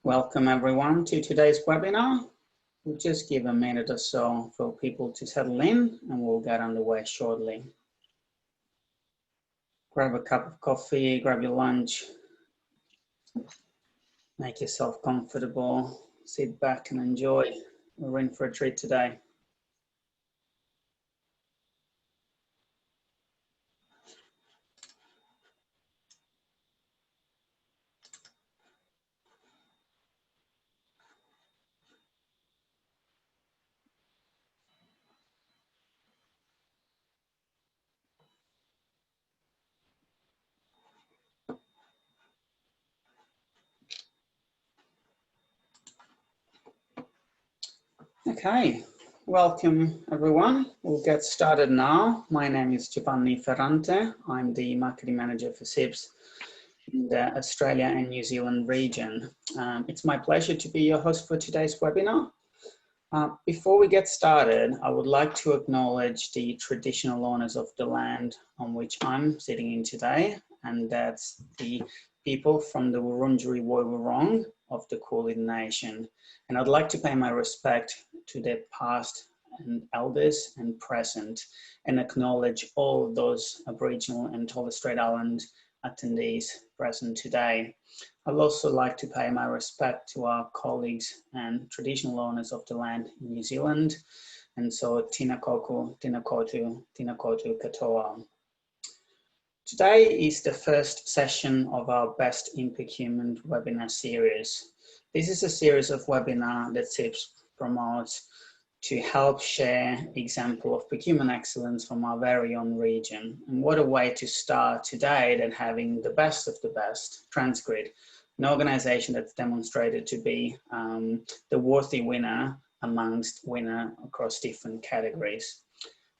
Welcome everyone to today's webinar. We'll just give a minute or so for people to settle in and we'll get underway shortly. Grab a cup of coffee, grab your lunch, make yourself comfortable, sit back and enjoy. We're in for a treat today. Okay, welcome everyone. We'll get started now. My name is Giovanni Ferrante. I'm the Marketing Manager for CIPS in the Australia and New Zealand region. It's my pleasure to be your host for today's webinar. Before we get started, I would like to acknowledge the traditional owners of the land on which I'm sitting in today, and that's the people from the Wurundjeri Woi-wurrung of the Kulin Nation. And I'd like to pay my respect to their past and elders and present, and acknowledge all of those Aboriginal and Torres Strait Island attendees present today. I'd also like to pay my respect to our colleagues and traditional owners of the land in New Zealand. And so, Tina Koku, Tina Kotu, Tina Kotu Katoa. Today is the first session of our Best in Procurement webinar series. This is a series of webinars that CIPS promotes to help share example of procurement excellence from our very own region. And what a way to start today than having the best of the best, TransGrid, an organization that's demonstrated to be the worthy winner amongst winners across different categories.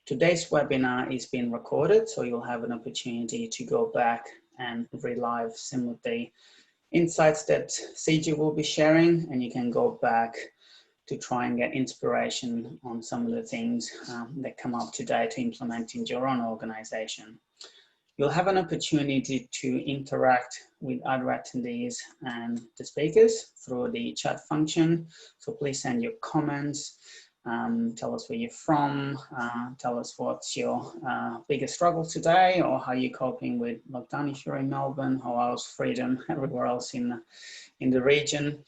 Today's webinar is being recorded, so you'll have an opportunity to go back and relive some of the insights that Siju will be sharing, and you can go back to try and get inspiration on some of the things that come up today to implement in your own organization. You'll have an opportunity to interact with other attendees and the speakers through the chat function. So please send your comments, tell us where you're from, tell us what's your biggest struggle today, or how you're coping with lockdown if you're in Melbourne, or else freedom everywhere else in the region.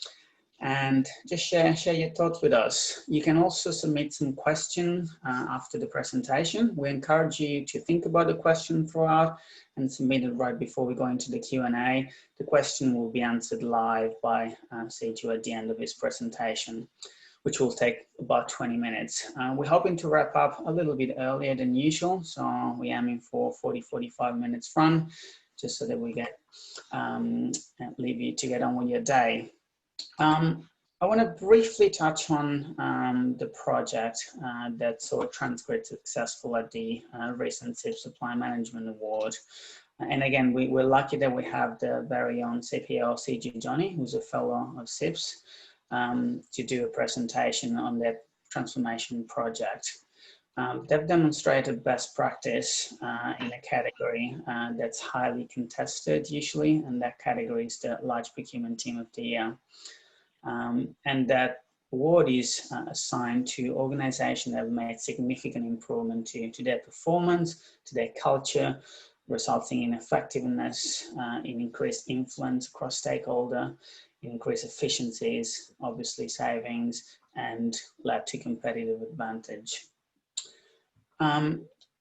And just share your thoughts with us. You can also submit some questions after the presentation. We encourage you to think about the question throughout and submit it right before we go into the Q&A. The question will be answered live by Siju at the end of his presentation, which will take about 20 minutes. We're hoping to wrap up a little bit earlier than usual, so we're aiming for 40-45 minutes run, just so that we get leave you to get on with your day. I want to briefly touch on the project that saw TransGrid successful at the recent CIPS Supply Management Award. And again, we're lucky that we have the very own CPO, Siju Johny, who's a fellow of CIPS, to do a presentation on their transformation project. They've demonstrated best practice in a category that's highly contested usually, and that category is the Large Procurement Team of the Year. And that award is assigned to organizations that have made significant improvement to their performance, to their culture, resulting in effectiveness, in increased influence across stakeholder, increased efficiencies, obviously savings, and led to competitive advantage.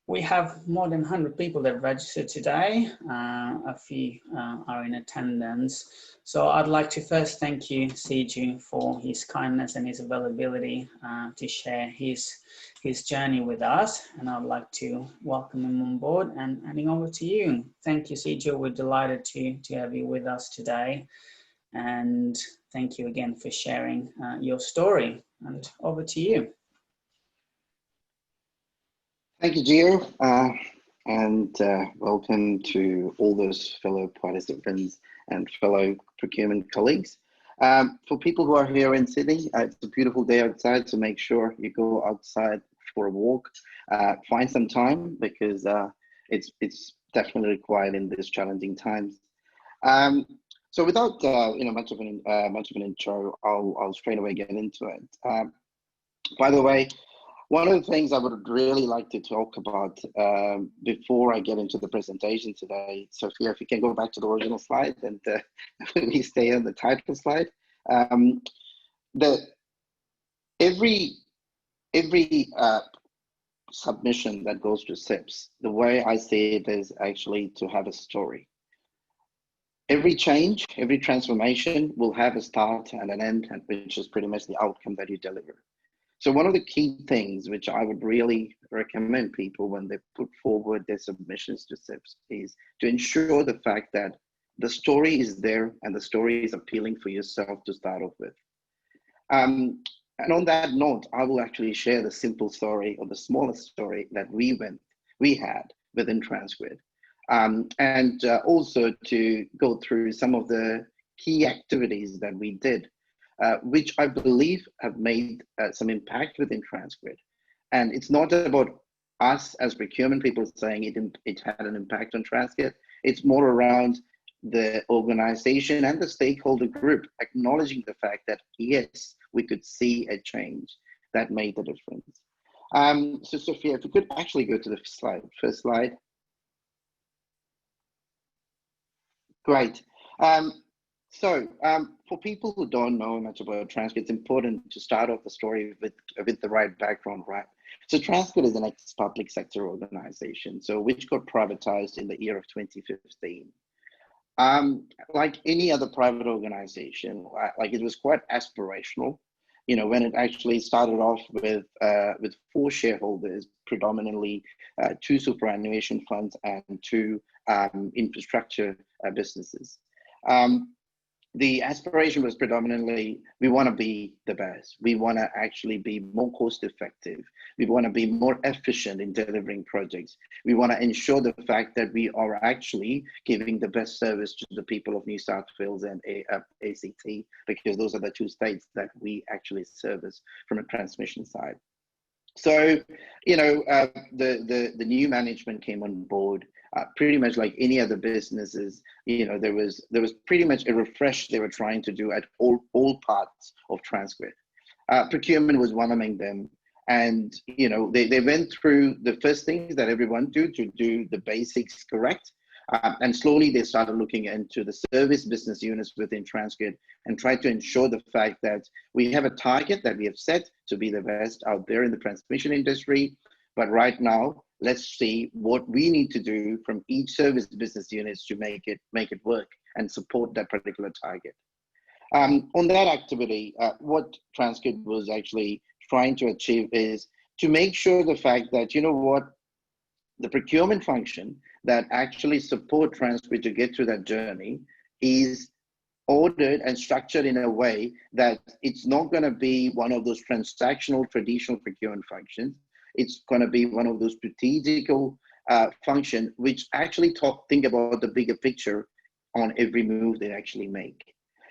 We have more than 100 people that registered today. A few are in attendance. So I'd like to first thank you, Siju, for his kindness and his availability to share his journey with us. And I'd like to welcome him on board and handing over to you. Thank you, Siju. We're delighted to have you with us today. And thank you again for sharing your story. And over to you. Thank you, Gio, and welcome to all those fellow participants and fellow procurement colleagues. For people who are here in Sydney, it's a beautiful day outside, so make sure you go outside for a walk. Find some time because it's definitely required in these challenging times. So without much of an intro, I'll straight away get into it. By the way, one of the things I would really like to talk about before I get into the presentation today, Sophia, if you can go back to the original slide and we stay on the title slide. Every submission that goes to CIPS, the way I see it is actually to have a story. Every change, every transformation will have a start and an end, which is pretty much the outcome that you deliver. So one of the key things which I would really recommend people when they put forward their submissions to CIPS is to ensure the fact that the story is there and the story is appealing for yourself to start off with. And on that note, I will actually share the simple story or the smallest story that we had within TransGrid. And also to go through some of the key activities that we did, which I believe have made some impact within TransGrid. And it's not about us as procurement people saying it had an impact on TransGrid. It's more around the organization and the stakeholder group acknowledging the fact that, yes, we could see a change that made the difference. So Sophia, if you could actually go to the first slide. Great. So for people who don't know much about TransGrid, it's important to start off the story with the right background, right? So TransGrid is an ex-public sector organization, so which got privatized in the year of 2015. Like any other private organization, like it was quite aspirational. You know, when it actually started off with 4 shareholders, predominantly 2 superannuation funds and 2 infrastructure businesses. The aspiration was predominantly, we want to be the best. We want to actually be more cost effective. We want to be more efficient in delivering projects. We want to ensure the fact that we are actually giving the best service to the people of New South Wales and ACT, because those are the 2 states that we actually service from a transmission side. So, you know, the new management came on board. Pretty much like any other businesses, you know, there was pretty much a refresh they were trying to do at all parts of TransGrid. Procurement was one among them, and you know they went through the first things that everyone do to do the basics correct, and slowly they started looking into the service business units within TransGrid and tried to ensure the fact that we have a target that we have set to be the best out there in the transmission industry, but right now, let's see what we need to do from each service business units to make it work and support that particular target. On that activity, what TransGrid was actually trying to achieve is to make sure the fact that, you know what, the procurement function that actually support TransGrid to get through that journey is ordered and structured in a way that it's not going to be one of those transactional traditional procurement functions. It's going to be one of those strategical function which actually think about the bigger picture on every move they actually make.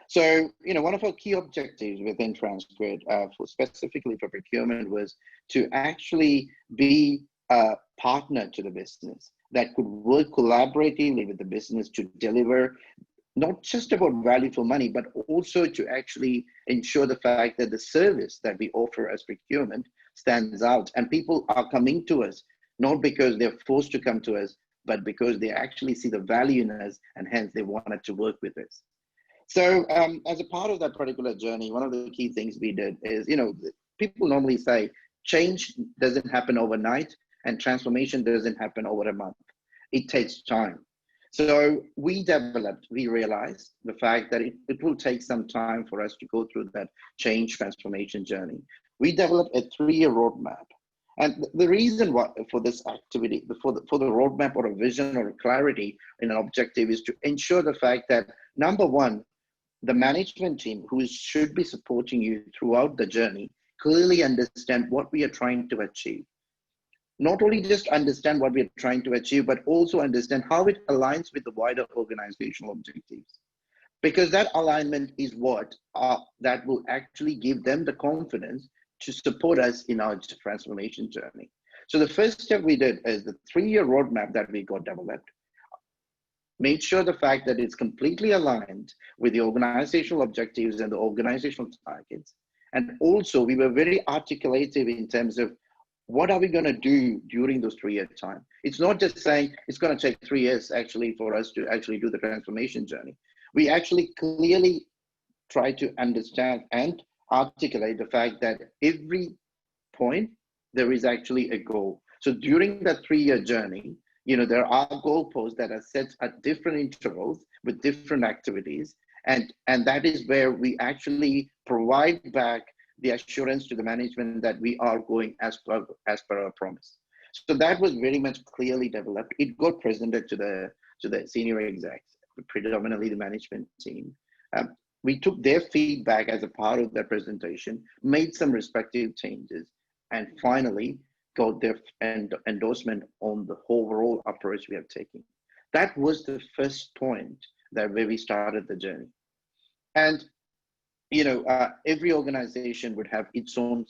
So, you know, one of our key objectives within TransGrid, specifically for procurement, was to actually be a partner to the business that could work collaboratively with the business to deliver not just about value for money, but also to actually ensure the fact that the service that we offer as procurement stands out, and people are coming to us not because they're forced to come to us, but because they actually see the value in us, and hence they wanted to work with us. So as a part of that particular journey, one of the key things we did is, you know, people normally say change doesn't happen overnight and transformation doesn't happen over a month. It takes time. So we realized the fact that it will take some time for us to go through that change transformation journey. We developed a 3-year roadmap. And the reason for this activity, for the roadmap or a vision or a clarity in an objective is to ensure the fact that, number one, the management team who should be supporting you throughout the journey clearly understand what we are trying to achieve. Not only just understand what we're trying to achieve, but also understand how it aligns with the wider organizational objectives. Because that alignment is what that will actually give them the confidence to support us in our transformation journey. So the first step we did is the 3-year roadmap that we got developed. made sure the fact that it's completely aligned with the organizational objectives and the organizational targets. And also we were very articulative in terms of what are we going to do during those 3-year time. It's not just saying it's going to take 3 years actually for us to actually do the transformation journey. We actually clearly try to understand and articulate the fact that every point there is actually a goal. So during that 3-year journey, there are goalposts that are set at different intervals with different activities. And that is where we actually provide back the assurance to the management that we are going as per our promise. So that was very much clearly developed. It got presented to the senior execs, predominantly the management team. We took their feedback as a part of that presentation, made some respective changes, and finally got their endorsement on the overall approach we are taking. That was the first point where we started the journey. And every organization would have its own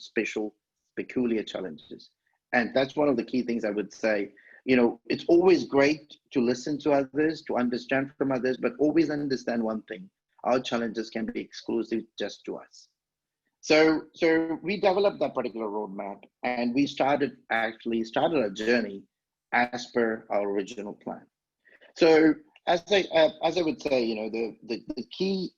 peculiar challenges. And that's one of the key things I would say. It's always great to listen to others, to understand from others, but always understand one thing: our challenges can be exclusive just to us. So we developed that particular roadmap, and we started a journey as per our original plan. So as I would say, the key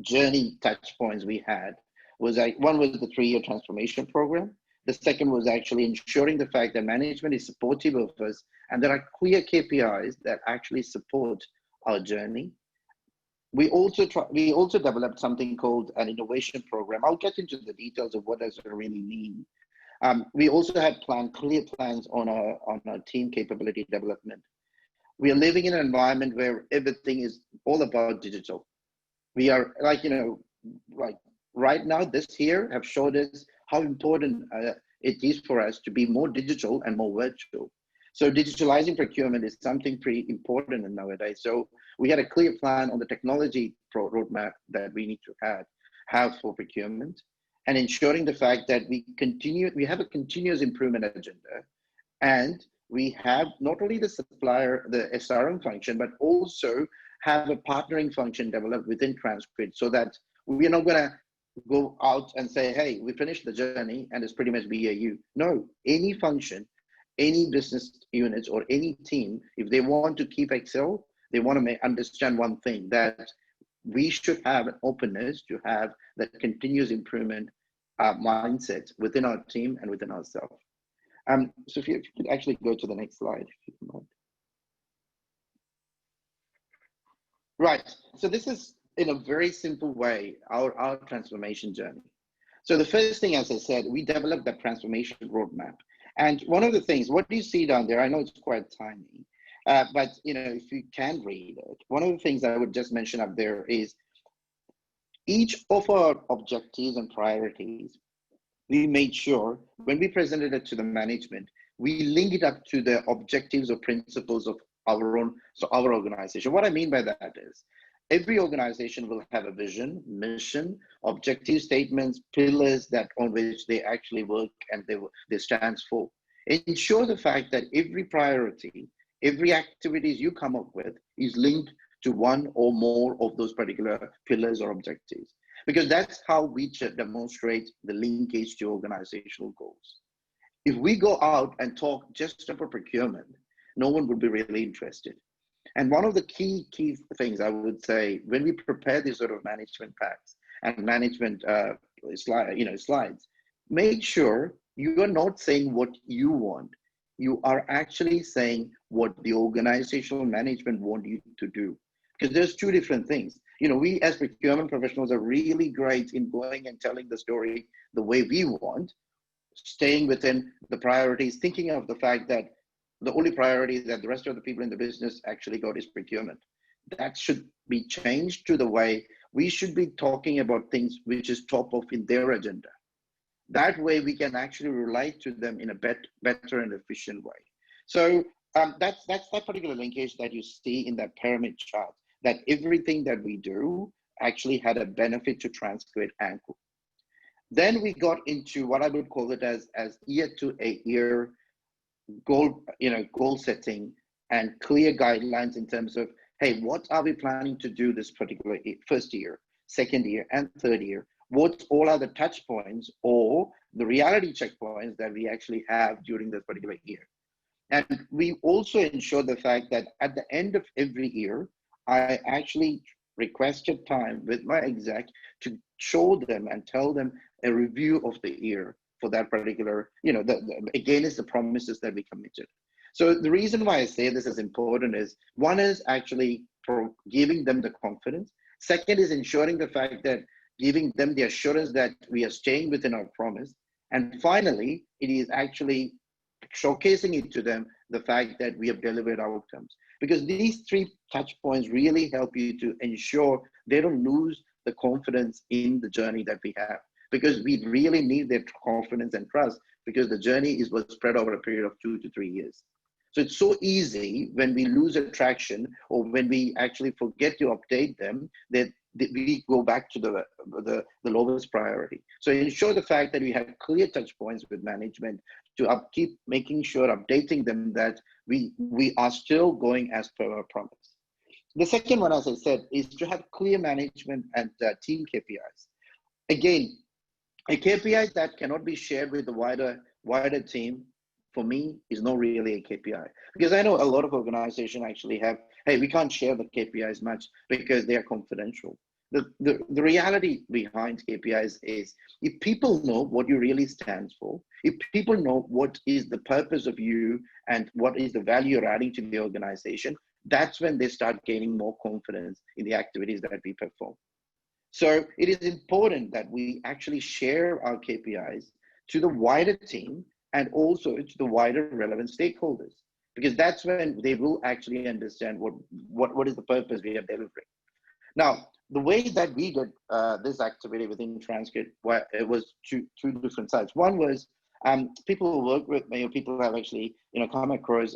journey touch points we had was one was the 3-year transformation program. The second was actually ensuring the fact that management is supportive of us, and there are clear KPIs that actually support our journey. We also developed something called an innovation program. I'll get into the details of what does it really mean. We also had clear plans on our team capability development. We are living in an environment where everything is all about digital. We are right now, this year have showed us how important it is for us to be more digital and more virtual. So digitalizing procurement is something pretty important nowadays. So we had a clear plan on the technology roadmap that we need to have for procurement, and ensuring the fact that we have a continuous improvement agenda, and we have not only the supplier, the SRM function, but also have a partnering function developed within TransGrid, so that we're not going to go out and say, hey, we finished the journey and it's pretty much BAU. No, any function, any business units or any team, if they want to keep Excel, they want to understand one thing, that we should have an openness to have that continuous improvement mindset within our team and within ourselves. So if you could actually go to the next slide, if you mind. Right, so this is, in a very simple way, our transformation journey. So the first thing, as I said, we developed that transformation roadmap. And one of the things, what do you see down there? I know it's quite tiny, but if you can read it, one of the things I would just mention up there is each of our objectives and priorities, we made sure when we presented it to the management, we link it up to the objectives or principles of our organization. What I mean by that is, every organization will have a vision, mission, objective statements, pillars that on which they actually work and they stand for. Ensure the fact that every priority, every activities you come up with is linked to one or more of those particular pillars or objectives, because that's how we demonstrate the linkage to organizational goals. If we go out and talk just about procurement, no one would be really interested. And one of the key things I would say, when we prepare these sort of management packs and management slides, make sure you are not saying what you want. You are actually saying what the organizational management want you to do. Because there's two different things. We as procurement professionals are really great in going and telling the story the way we want, staying within the priorities, thinking of the fact that the only priority that the rest of the people in the business actually got is procurement. That should be changed to the way we should be talking about things which is top of in their agenda. That way we can actually relate to them in a better and efficient way. So that's that particular linkage that you see in that pyramid chart, that everything that we do actually had a benefit to TransGrid and Group. Then we got into what I would call it as year to a year goal setting and clear guidelines in terms of hey, what are we planning to do this particular first year, second year, and third year? What all are the touch points or the reality checkpoints that we actually have during this particular year? And we also ensure the fact that at the end of every year, I actually requested time with my exec to show them and tell them a review of the year for that particular, again, it's the promises that we committed. So the reason why I say this is important is, one is actually giving them the confidence. Second is ensuring the fact that giving them the assurance that we are staying within our promise. And finally, it is actually showcasing it to them, the fact that we have delivered outcomes. Because these three touch points really help you to ensure they don't lose the confidence in the journey that we have. Because we really need their confidence and trust, because the journey was spread over a period of 2 to 3 years. So it's so easy when we lose attraction or when we actually forget to update them that we go back to the lowest priority. So ensure the fact that we have clear touch points with management to keep making sure, updating them that we are still going as per our promise. The second one, as I said, is to have clear management and team KPIs. Again, a KPI that cannot be shared with the wider team, for me, is not really a KPI. Because I know a lot of organizations actually have, hey, we can't share the KPIs much because they are confidential. The reality behind KPIs is, if people know what you really stand for, if people know what is the purpose of you and what is the value you're adding to the organization, that's when they start gaining more confidence in the activities that we perform. So it is important that we actually share our KPIs to the wider team and also to the wider relevant stakeholders, because that's when they will actually understand what is the purpose we are delivering. Now, the way that we did this activity within TransGrid, it was two different sides. One was people who work with me, or people who have actually come across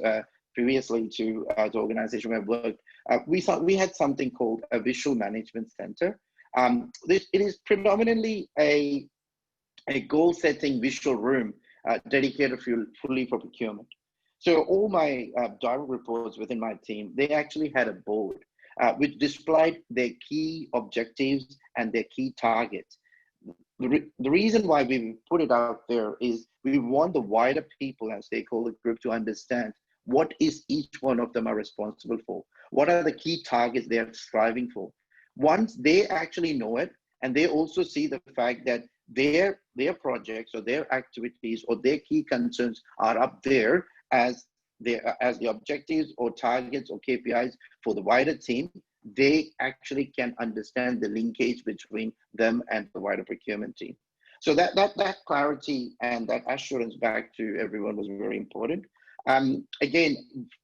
previously to the organization where I've worked. We had something called a visual management center. It is predominantly a goal-setting visual room dedicated fully for procurement. So all my direct reports within my team, they actually had a board which displayed their key objectives and their key targets. The reason why we put it out there is we want the wider people and stakeholder group to understand what is each one of them are responsible for. What are the key targets they are striving for? Once they actually know it, and they also see the fact that their projects or their activities or their key concerns are up there as the objectives or targets or KPIs for the wider team, they actually can understand the linkage between them and the wider procurement team. So that clarity and that assurance back to everyone was very important. Again,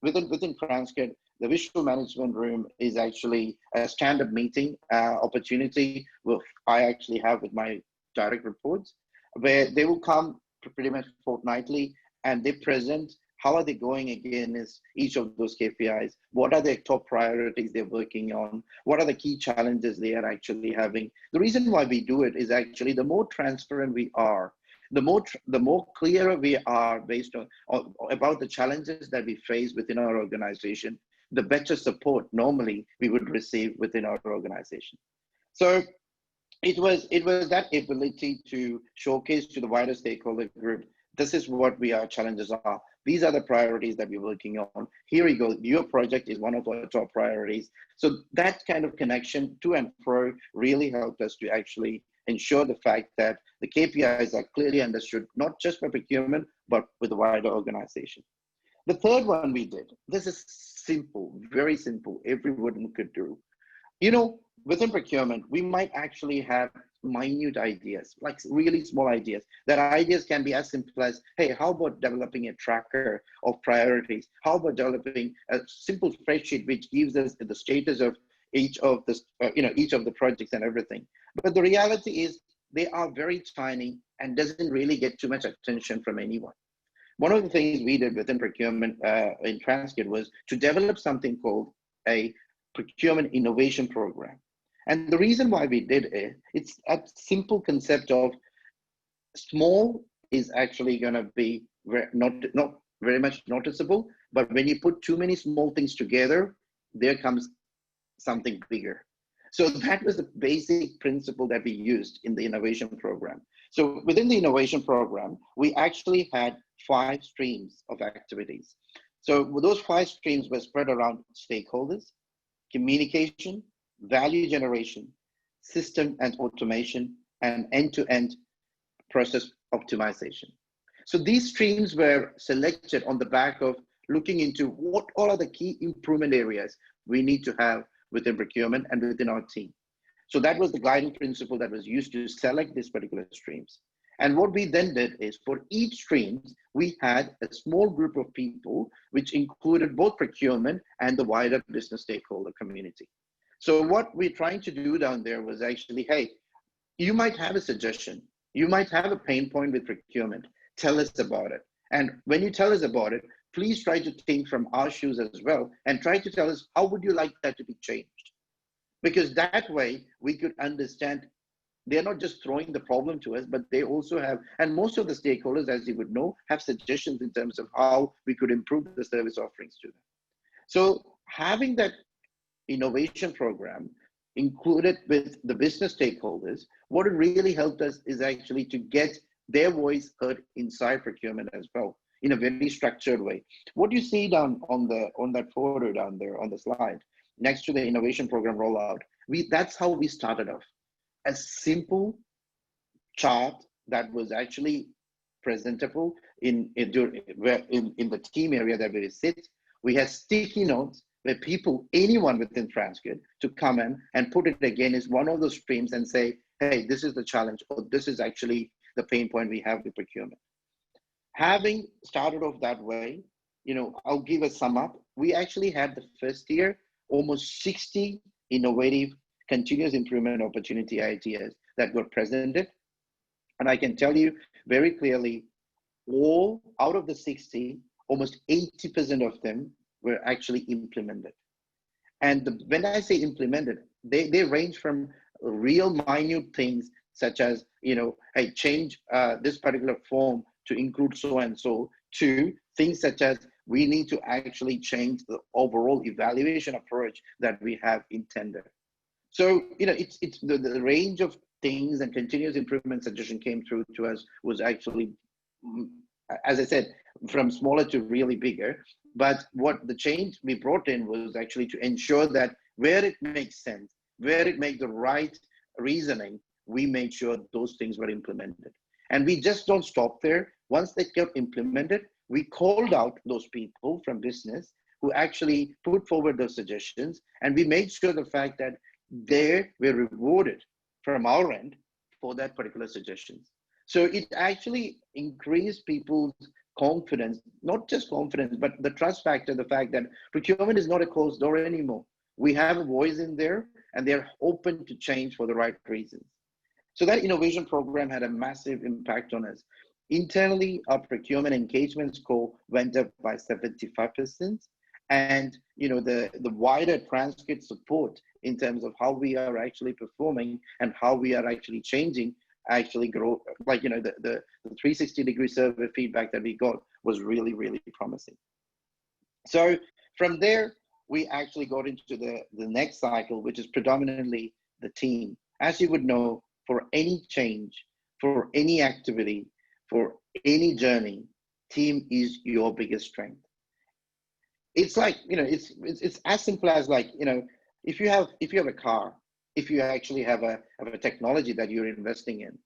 within TransGrid, the visual management room is actually a stand-up meeting opportunity I actually have with my direct reports, where they will come pretty much fortnightly and they present how are they going against each of those KPIs, what are their top priorities they're working on, what are the key challenges they are actually having. The reason why we do it is actually the more transparent we are, the more clearer we are based on about the challenges that we face within our organization, the better support normally we would receive within our organization. So it was that ability to showcase to the wider stakeholder group, this is what our challenges are. These are the priorities that we're working on. Here we go. Your project is one of our top priorities. So that kind of connection to and fro really helped us to actually ensure the fact that the KPIs are clearly understood, not just by procurement, but with the wider organization. The third one we did, this is simple, very simple, everyone could do. Within procurement, we might actually have minute ideas, like really small ideas. That ideas can be as simple as, hey, how about developing a tracker of priorities? How about developing a simple spreadsheet which gives us the status of each of the projects and everything. But the reality is they are very tiny and doesn't really get too much attention from anyone. One of the things we did within procurement in TransGrid was to develop something called a procurement innovation program. And the reason why we did it, it's a simple concept of small is actually going to be not very much noticeable, but when you put too many small things together, there comes something bigger. So that was the basic principle that we used in the innovation program. So within the innovation program, we actually had 5 streams of activities. So those 5 streams were spread around stakeholders, communication, value generation, system and automation, and end-to-end process optimization. So these streams were selected on the back of looking into what all are the key improvement areas we need to have within procurement and within our team. So that was the guiding principle that was used to select these particular streams. And what we then did is for each stream, we had a small group of people, which included both procurement and the wider business stakeholder community. So what we're trying to do down there was actually, hey, you might have a suggestion. You might have a pain point with procurement. Tell us about it. And when you tell us about it, please try to think from our shoes as well and try to tell us how would you like that to be changed? Because that way we could understand they're not just throwing the problem to us, but they also have, and most of the stakeholders, as you would know, have suggestions in terms of how we could improve the service offerings to them. So having that innovation program included with the business stakeholders, what it really helped us is actually to get their voice heard inside procurement as well, in a very structured way. What you see down on that photo down there on the slide, next to the innovation program rollout, that's how we started off. A simple chart that was actually presentable in the team area that we sit. We had sticky notes where people, anyone within TransGrid, to come in and put it again as one of those streams and say, hey, this is the challenge, or this is actually the pain point we have with procurement. Having started off that way, I'll give a sum up. We actually had the first year, almost 60 innovative continuous improvement opportunity ideas that were presented. And I can tell you very clearly, all out of the 60, almost 80% of them were actually implemented. And when I say implemented, they range from real minute things such as, hey, change this particular form to include so and so, to things such as we need to actually change the overall evaluation approach that we have intended. So, it's the range of things and continuous improvement suggestion came through to us was actually, as I said, from smaller to really bigger. But what the change we brought in was actually to ensure that where it makes sense, where it makes the right reasoning, we made sure those things were implemented. And we just don't stop there. Once they get implemented, we called out those people from business who actually put forward those suggestions, and we made sure the fact that they were rewarded from our end for that particular suggestions. So it actually increased people's confidence, not just confidence, but the trust factor, the fact that procurement is not a closed door anymore. We have a voice in there and they're open to change for the right reasons. So that innovation program had a massive impact on us. Internally, our procurement engagement score went up by 75%. And the wider TransGrid support in terms of how we are actually performing and how we are actually changing actually grow, like the 360-degree survey feedback that we got was really, really promising. So from there, we actually got into the next cycle, which is predominantly the team. As you would know, for any change, for any activity, for any journey, team is your biggest strength. It's like, it's as simple as like, if you have a car, if you actually have a technology that you're investing in,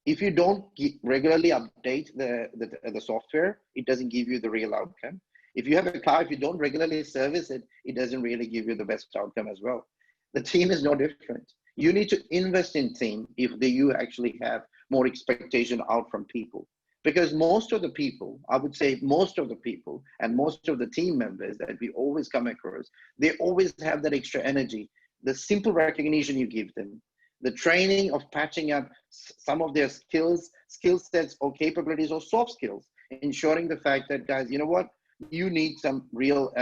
if you don't regularly update the software, it doesn't give you the real outcome. If you have a car, if you don't regularly service it, it doesn't really give you the best outcome as well. The team is no different. You need to invest in team if you actually have more expectation out from people. Because most of the people, I would say most of the people and most of the team members that we always come across, they always have that extra energy. The simple recognition you give them, the training of patching up some of their skill sets or capabilities or soft skills, ensuring the fact that, guys, you know what, you need some real,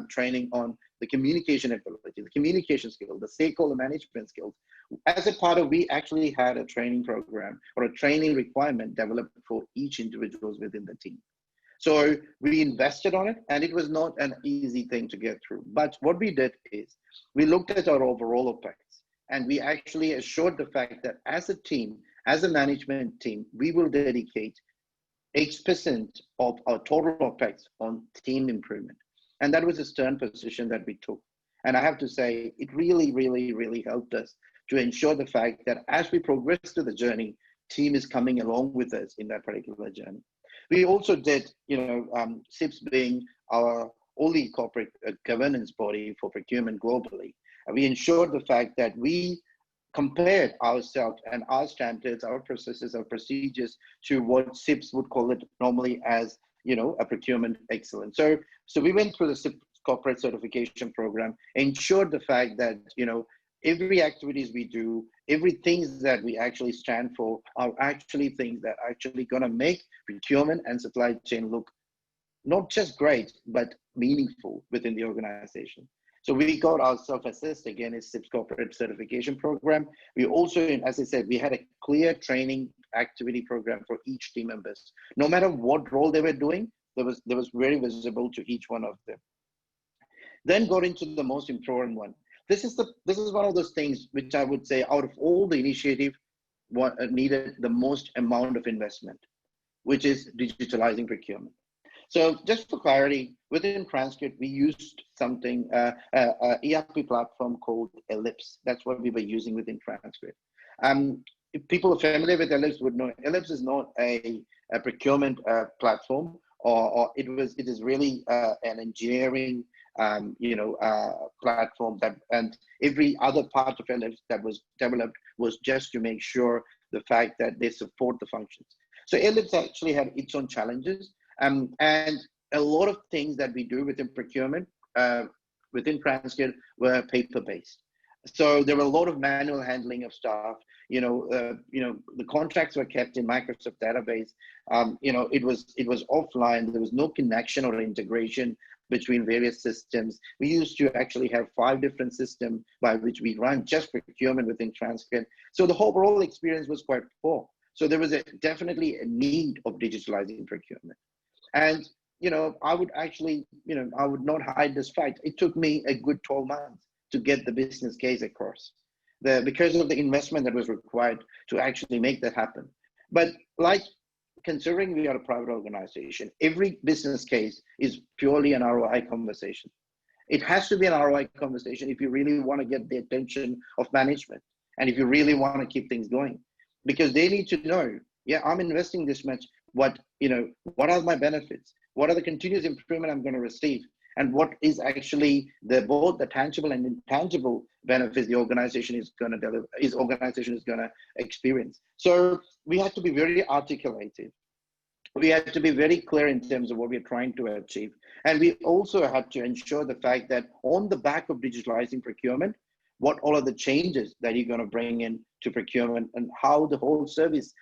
training on the communication ability, the communication skill, the stakeholder management skills. As a part of, we actually had a training program or a training requirement developed for each individual within the team. So we invested on it, and it was not an easy thing to get through. But what we did is we looked at our overall OPEX, and we actually assured the fact that as a team, as a management team, we will dedicate X% of our total OPEX on team improvement. And that was a stern position that we took. And I have to say, it really, really, really helped us to ensure the fact that as we progress to the journey, team is coming along with us in that particular journey. We also did, CIPS being our only corporate governance body for procurement globally, we ensured the fact that we compared ourselves and our standards, our processes, our procedures to what CIPS would call it normally as, a procurement excellence. So we went through the CIPS corporate certification program, ensured the fact that, every activities we do, everything that we actually stand for are actually things that are actually going to make procurement and supply chain look not just great, but meaningful within the organization. So we got ourselves assessed again as CIPS corporate certification program. We also, as I said, we had a clear training activity program for each team members. No matter what role they were doing, there was very visible to each one of them. Then got into the most important one. This is one of those things which I would say out of all the initiative, what needed the most amount of investment, which is digitalizing procurement. So just for clarity, within TransGrid, we used something, ERP platform called Ellipse. That's what we were using within TransGrid. If people are familiar with Ellipse would know, Ellipse is not a procurement platform, or it is really an engineering platform that, and every other part of Ellipse that was developed was just to make sure the fact that they support the functions. So Ellipse actually had its own challenges, and a lot of things that we do within procurement, within TransGrid, were paper-based. So there were a lot of manual handling of stuff. The contracts were kept in Microsoft database. It was offline. There was no connection or integration between various systems. We used to actually have 5 different systems by which we run just procurement within TransGrid. So the overall experience was quite poor. So there was definitely a need of digitalizing procurement. And, I would actually, I would not hide this fact. It took me a good 12 months to get the business case across, because of the investment that was required to actually make that happen. But considering we are a private organization, every business case is purely an ROI conversation. It has to be an ROI conversation if you really want to get the attention of management, and if you really want to keep things going, because they need to know, yeah, I'm investing this much. What are my benefits? What are the continuous improvement I'm going to receive? And what is actually both the tangible and intangible benefits the organization is going to deliver, organization is going to experience. So we have to be very articulated. We have to be very clear in terms of what we're trying to achieve. And we also have to ensure the fact that on the back of digitalizing procurement, what all of the changes that you're going to bring in to procurement, and how the whole service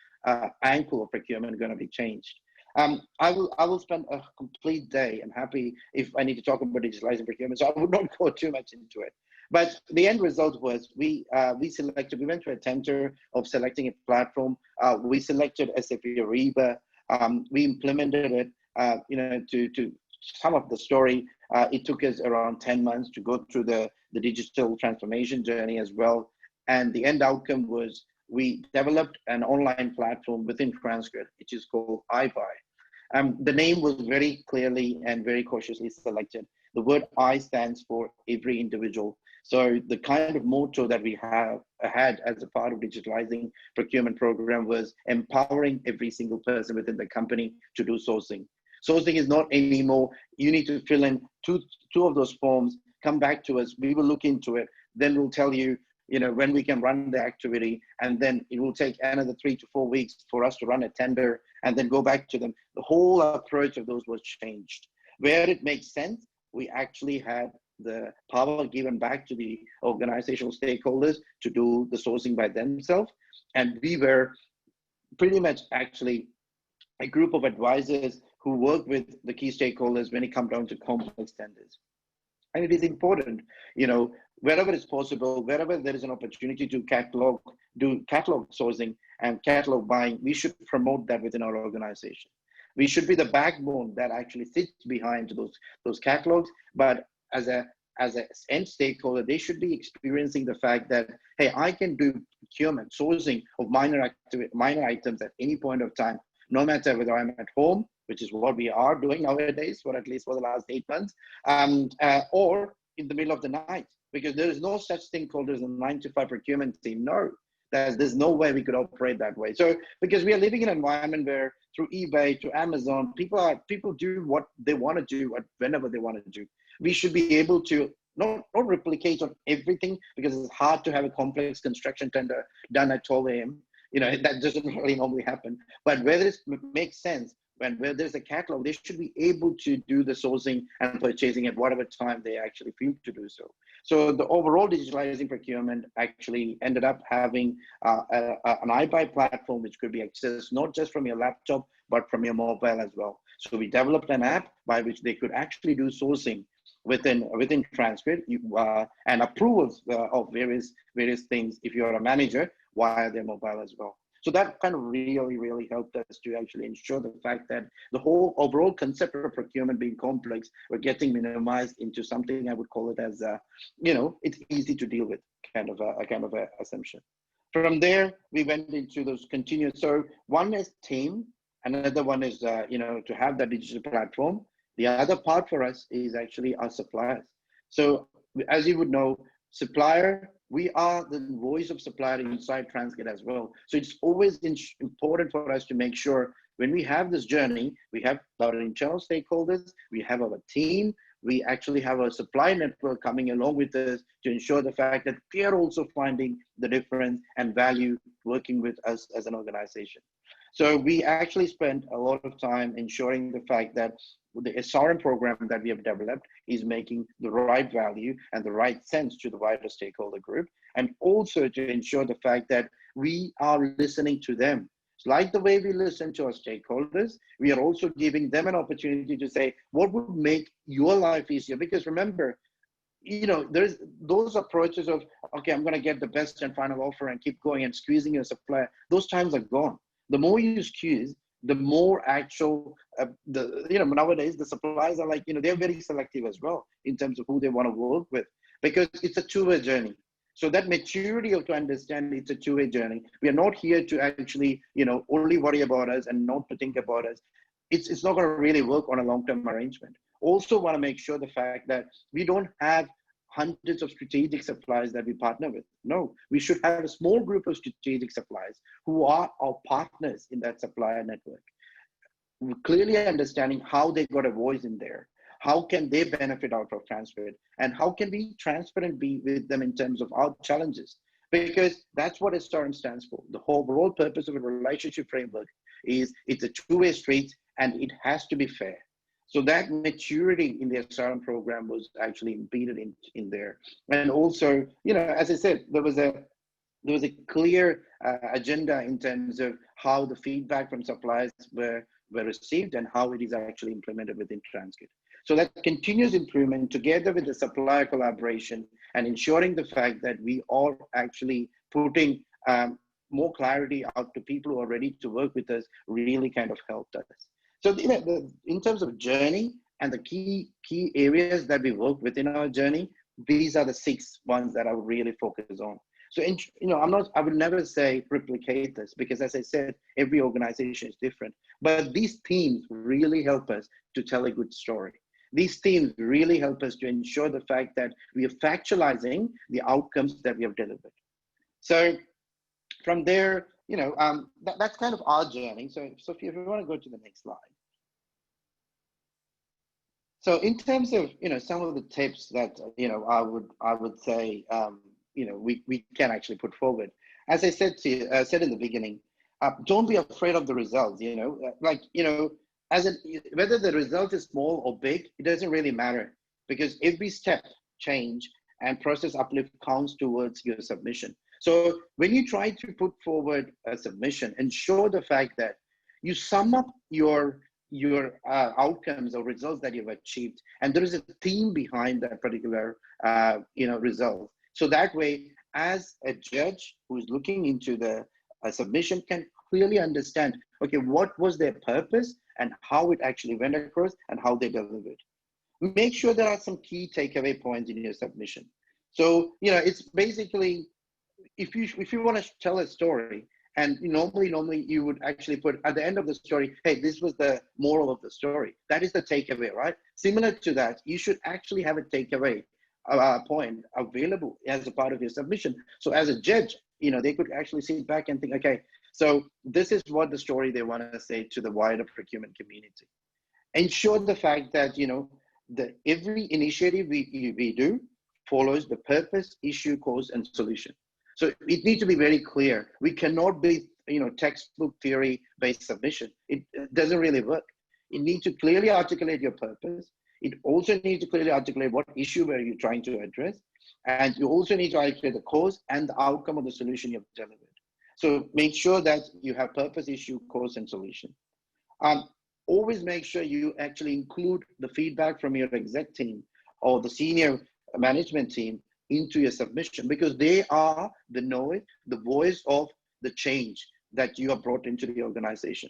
angle of procurement is going to be changed. I will spend a complete day. I'm happy if I need to talk about digitalizing procurement, so I would not go too much into it. But the end result was we went to a tender of selecting a platform. We selected SAP Ariba. We implemented it. To sum up the story, it took us around 10 months to go through the digital transformation journey as well. And the end outcome was we developed an online platform within TransGrid, which is called iBuy. The name was very clearly and very cautiously selected. The word I stands for every individual. So the kind of motto that we had as a part of digitalizing procurement program was empowering every single person within the company to do sourcing. Sourcing is not anymore, you need to fill in two of those forms, come back to us, we will look into it, then we'll tell you, when we can run the activity, and then it will take another 3 to 4 weeks for us to run a tender and then go back to them. The whole approach of those was changed. Where it makes sense, we actually had the power given back to the organizational stakeholders to do the sourcing by themselves. And we were pretty much actually a group of advisors who work with the key stakeholders when it comes down to complex tenders. And it is important, wherever it's possible, wherever there is an opportunity to do catalog sourcing and catalog buying, we should promote that within our organization. We should be the backbone that actually sits behind those catalogs. But as a end stakeholder, they should be experiencing the fact that, hey, I can do procurement, sourcing of minor items at any point of time, no matter whether I'm at home, which is what we are doing nowadays, for at least for the last 8 months, or in the middle of the night, because there is no such thing called as a 9-to-5 procurement team. No, there's no way we could operate that way. So because we are living in an environment where through eBay to Amazon, people do what they want to do whenever they want to do. We should be able to not replicate on everything, because it's hard to have a complex construction tender done at 12 a.m. That doesn't really normally happen. But where this makes sense, where there's a catalog, they should be able to do the sourcing and purchasing at whatever time they actually feel to do so. So the overall digitalizing procurement actually ended up having an iBuy platform, which could be accessed not just from your laptop, but from your mobile as well. So we developed an app by which they could actually do sourcing within TransGrid and approvals of various things if you're a manager via their mobile as well. So that kind of really helped us to actually ensure the fact that the whole overall concept of procurement being complex, we're getting minimized into something I would call it as it's easy to deal with kind of a assumption. From there, we went into those continuous. So one is team, another one is to have that digital platform. The other part for us is actually our suppliers. So as you would know, supplier, we are the voice of supplier inside TransGrid as well. So it's always important for us to make sure when we have this journey, we have our internal stakeholders, we have our team, we actually have a supply network coming along with us to ensure the fact that they are also finding the difference and value working with us as an organization. So we actually spent a lot of time ensuring the fact that the SRM program that we have developed is making the right value and the right sense to the wider stakeholder group, and also to ensure the fact that we are listening to them. Like the way we listen to our stakeholders, we are also giving them an opportunity to say, what would make your life easier? Because remember, there's those approaches of, okay, I'm going to get the best and final offer and keep going and squeezing your supplier. Those times are gone. The more you squeeze, the more actual, nowadays the suppliers are like, they're very selective as well in terms of who they want to work with, because it's a two-way journey. So that maturity of to understand it's a two-way journey. We are not here to actually, only worry about us and not to think about us. It's not going to really work on a long-term arrangement. Also want to make sure the fact that we don't have hundreds of strategic suppliers that we partner with. No, we should have a small group of strategic suppliers who are our partners in that supplier network. We're clearly understanding how they got a voice in there. How can they benefit out of TransGrid? And how can we transparent be with them in terms of our challenges? Because that's what SRM stands for. The overall purpose of a relationship framework is it's a two-way street and it has to be fair. So that maturity in the SRM program was actually embedded in there. And also, as I said, there was a clear agenda in terms of how the feedback from suppliers were received and how it is actually implemented within TransGrid. So that continuous improvement together with the supplier collaboration and ensuring the fact that we are actually putting more clarity out to people who are ready to work with us really kind of helped us. So in terms of journey and the key areas that we work within our journey, these are the 6 ones that I would really focus on. So, I would never say replicate this, because as I said, every organization is different, but these themes really help us to tell a good story. These themes really help us to ensure the fact that we are factualizing the outcomes that we have delivered. So from there, that's kind of our journey. So Sophia, if you want to go to the next slide. So in terms of, some of the tips that, I would say, we can actually put forward. As I said said in the beginning, don't be afraid of the results, whether the result is small or big, it doesn't really matter, because every step change and process uplift counts towards your submission. So when you try to put forward a submission, ensure the fact that you sum up your outcomes or results that you've achieved, and there is a theme behind that particular result. So that way, as a judge who is looking into the submission can clearly understand, okay, what was their purpose and how it actually went across and how they delivered. Make sure there are some key takeaway points in your submission. So, you know, it's basically, if you want to tell a story, and normally you would actually put at the end of the story, hey, this was the moral of the story. That is the takeaway, right? Similar to that, you should actually have a takeaway point available as a part of your submission. So as a judge, you know, they could actually sit back and think, okay, so this is what the story they want to say to the wider procurement community. Ensure the fact that, you know, every initiative we do follows the purpose, issue, cause, and solution. So it needs to be very clear. We cannot be, you know, textbook theory-based submission. It doesn't really work. You need to clearly articulate your purpose. It also needs to clearly articulate what issue are you trying to address. And you also need to articulate the cause and the outcome of the solution you've delivered. So make sure that you have purpose, issue, cause, and solution. Always make sure you actually include the feedback from your exec team or the senior management team into your submission, because they are the voice of the change that you have brought into the organization.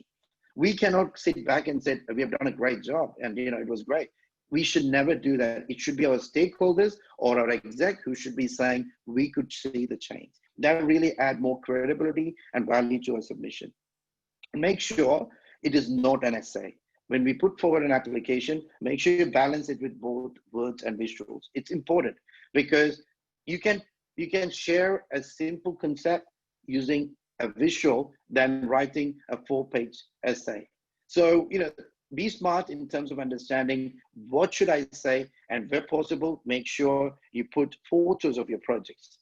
We cannot sit back and say, we have done a great job and, you know, it was great. We should never do that. It should be our stakeholders or our exec who should be saying, we could see the change. That really add more credibility and value to our submission. Make sure it is not an essay. When we put forward an application, make sure you balance it with both words and visuals. It's important because you can share a simple concept using a visual than writing a 4-page essay. So, you know, be smart in terms of understanding what should I say, and where possible, make sure you put photos of your projects.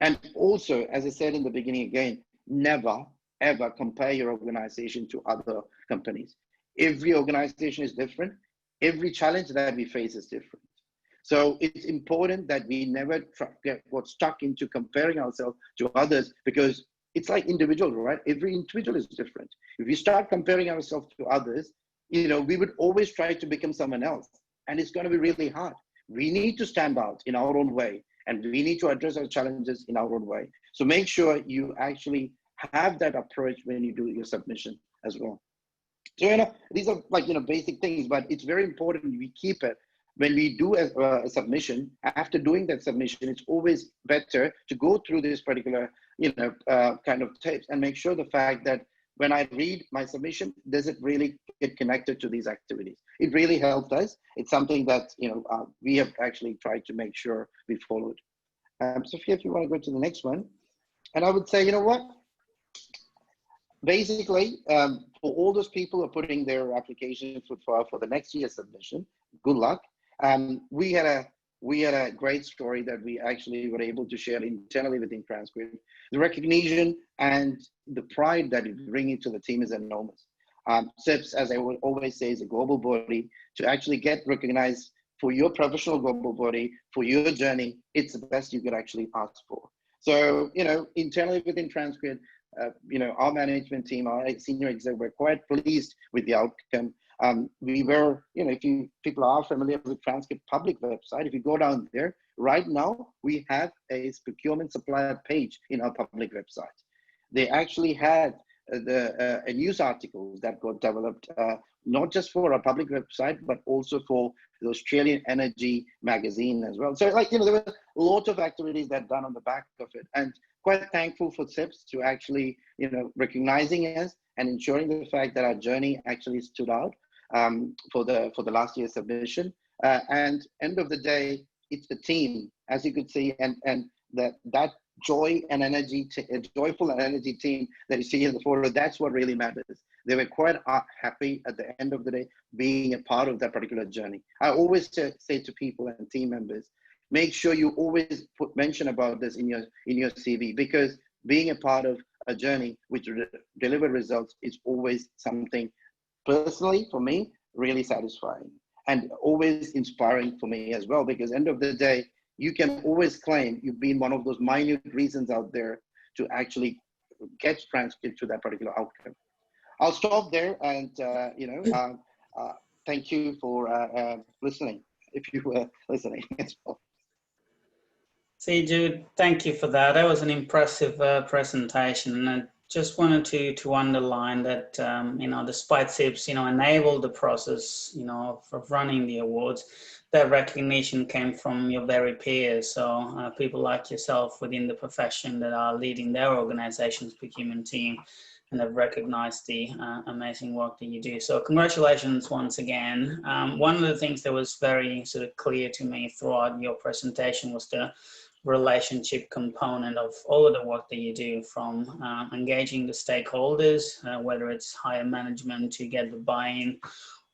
And also, as I said in the beginning again, never, ever compare your organization to other companies. Every organization is different. Every challenge that we face is different. So it's important that we never get stuck into comparing ourselves to others, because it's like individual, right? Every individual is different. If we start comparing ourselves to others, you know, we would always try to become someone else, and it's going to be really hard. We need to stand out in our own way, and we need to address our challenges in our own way. So make sure you actually have that approach when you do your submission as well. So, you know, these are like, you know, basic things, but it's very important we keep it. When we do a submission, after doing that submission, it's always better to go through this particular, you know, kind of tapes and make sure the fact that when I read my submission, does it really get connected to these activities? It really helped us. It's something that, you know, we have actually tried to make sure we followed. Sophia, if you want to go to the next one. And I would say, you know what? Basically, for all those people who are putting their applications for the next year's submission, good luck. We had a great story that we actually were able to share internally within TransGrid. The recognition and the pride that it brings to the team is enormous. CIPS, as I will always say, is a global body. To actually get recognized for your professional global body, for your journey, it's the best you could actually ask for. So, you know, internally within TransGrid, you know, our management team, our senior exec, were quite pleased with the outcome. We were, you know, if people are familiar with TransGrid public website, if you go down there, right now, we have a procurement supplier page in our public website. They actually had a news article that got developed, not just for our public website, but also for the Australian Energy magazine as well. So, like, you know, there were a lot of activities that done on the back of it, and quite thankful for CIPS to actually, you know, recognizing us and ensuring the fact that our journey actually stood out for the last year's submission. And end of the day, it's the team, as you could see, and that joy and energy, joyful and energy team that you see in the photo, that's what really matters. They were quite happy at the end of the day being a part of that particular journey. I always say to people and team members, make sure you always mention about this in your CV, because being a part of a journey which deliver results is always something, personally for me, really satisfying and always inspiring for me as well, because end of the day, you can always claim you've been one of those minute reasons out there to actually get TransGrid to that particular outcome. I'll stop there and, you know, thank you for listening, if you were listening as well. Siju, thank you for that. That was an impressive presentation, and just wanted to underline that, you know, despite CIPS, you know, enabled the process, you know, of running the awards, that recognition came from your very peers. So people like yourself within the profession that are leading their organization's procurement team and have recognized the amazing work that you do. So congratulations once again. One of the things that was very sort of clear to me throughout your presentation was the relationship component of all of the work that you do, from engaging the stakeholders, whether it's higher management to get the buy-in,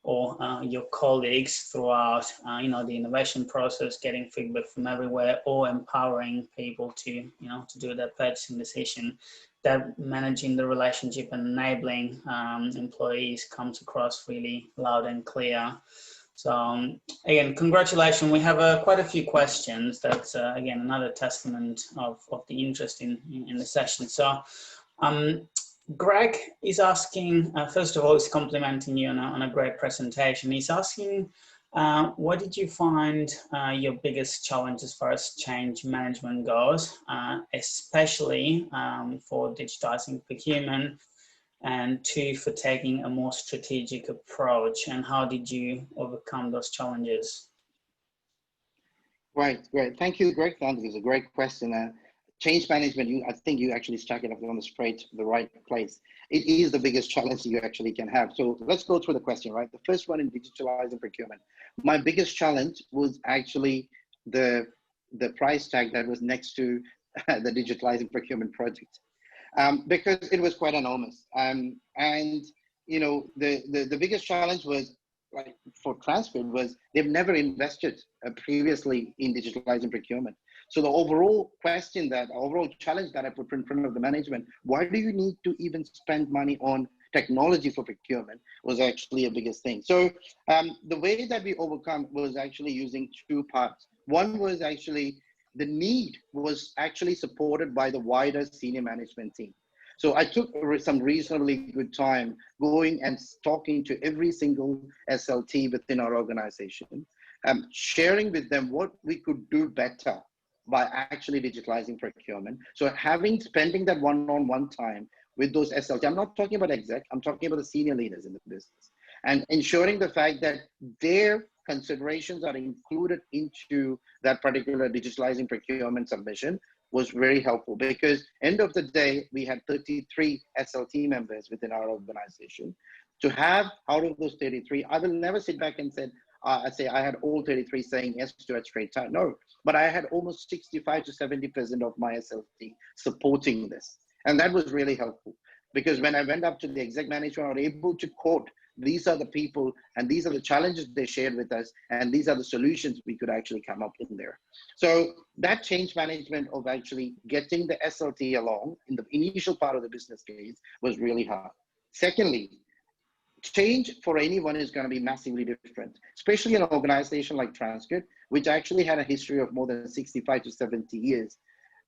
or your colleagues throughout, you know, the innovation process, getting feedback from everywhere, or empowering people to, you know, to do that purchasing decision. That managing the relationship and enabling employees comes across really loud and clear. So again, congratulations. We have quite a few questions. That's again another testament of the interest in the session. So Greg is asking, first of all, he's complimenting you on a great presentation. He's asking, what did you find your biggest challenge as far as change management goes, especially for digitizing procurement, and two, for taking a more strategic approach, and how did you overcome those challenges? Right, great. Thank you, Greg. That is a great question. Change management, I think you actually struck it up on the right place. It is the biggest challenge you actually can have. So let's go through the question, right? The first one in digitalizing procurement. My biggest challenge was actually the price tag that was next to the digitalizing procurement project. Because it was quite enormous. And you know, the biggest challenge was, like, for TransGrid, was they've never invested previously in digitalizing procurement. So the overall challenge that I put in front of the management, why do you need to even spend money on technology for procurement, was actually a biggest thing. So the way that we overcome was actually using two parts. One was actually the need was actually supported by the wider senior management team. So I took some reasonably good time going and talking to every single SLT within our organization, sharing with them what we could do better by actually digitalizing procurement. So spending that one-on-one time with those SLT, I'm not talking about exec, I'm talking about the senior leaders in the business, and ensuring the fact that their considerations are included into that particular digitalizing procurement submission was very helpful, because end of the day, we had 33 SLT members within our organization. To have out of those 33, I will never sit back and say I had all 33 saying yes to it straight time. No, but I had almost 65 to 70% of my SLT supporting this. And that was really helpful, because when I went up to the exec manager, I was able to quote, these are the people and these are the challenges they shared with us, and these are the solutions we could actually come up in there. So that change management of actually getting the SLT along in the initial part of the business case was really hard. Secondly, change for anyone is going to be massively different, especially an organization like TransGrid, which actually had a history of more than 65 to 70 years.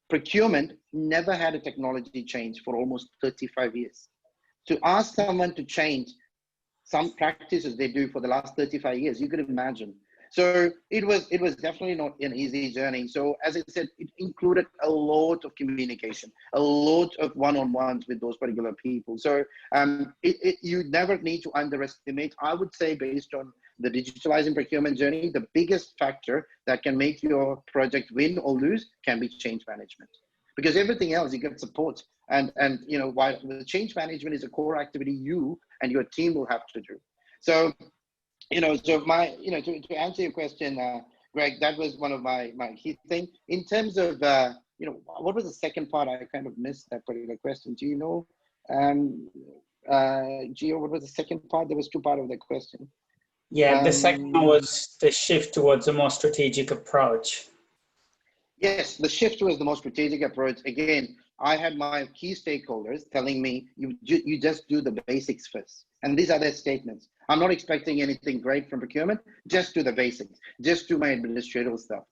Procurement never had a technology change for almost 35 years. To ask someone to change some practices they do for the last 35 years, you could imagine. So it was definitely not an easy journey. So as I said, it included a lot of communication, a lot of one-on-ones with those particular people. So you never need to underestimate. I would say, based on the digitalizing procurement journey, the biggest factor that can make your project win or lose can be change management. Because everything else you get support. And you know, while the change management is a core activity you and your team will have to do. So, you know, to answer your question, Greg, that was one of my key things. In terms of, you know, what was the second part? I kind of missed that particular question. Do you know, Gio, what was the second part? There was two parts of the question. Yeah, the second one was the shift towards a more strategic approach. Yes, the shift was the most strategic approach. Again, I had my key stakeholders telling me, you just do the basics first. And these are their statements. I'm not expecting anything great from procurement, just do the basics, just do my administrative stuff.